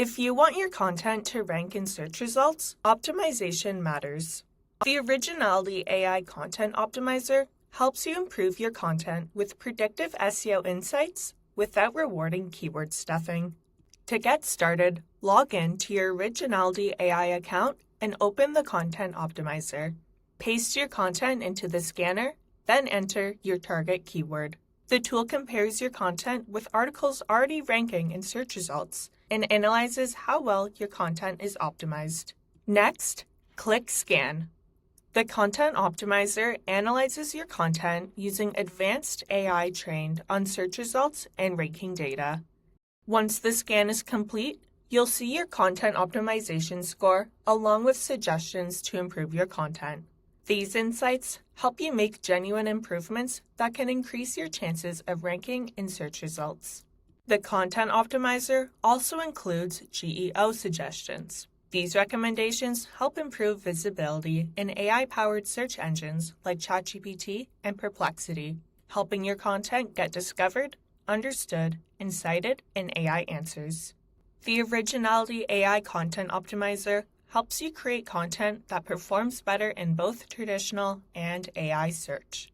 If you want your content to rank in search results, optimization matters. The Originality AI Content Optimizer helps you improve your content with predictive SEO insights without rewarding keyword stuffing. To get started, log in to your Originality AI account and open the Content Optimizer. Paste your content into the scanner, then enter your target keyword. The tool compares your content with articles already ranking in search results and analyzes how well your content is optimized. Next, click Scan. The Content Optimizer analyzes your content using advanced AI trained on search results and ranking data. Once the scan is complete, you'll see your content optimization score along with suggestions to improve your content. These insights help you make genuine improvements that can increase your chances of ranking in search results. The Content Optimizer also includes GEO suggestions. These recommendations help improve visibility in AI-powered search engines like ChatGPT and Perplexity, helping your content get discovered, understood, and cited in AI answers. The Originality AI Content Optimizer helps you create content that performs better in both traditional and AI search.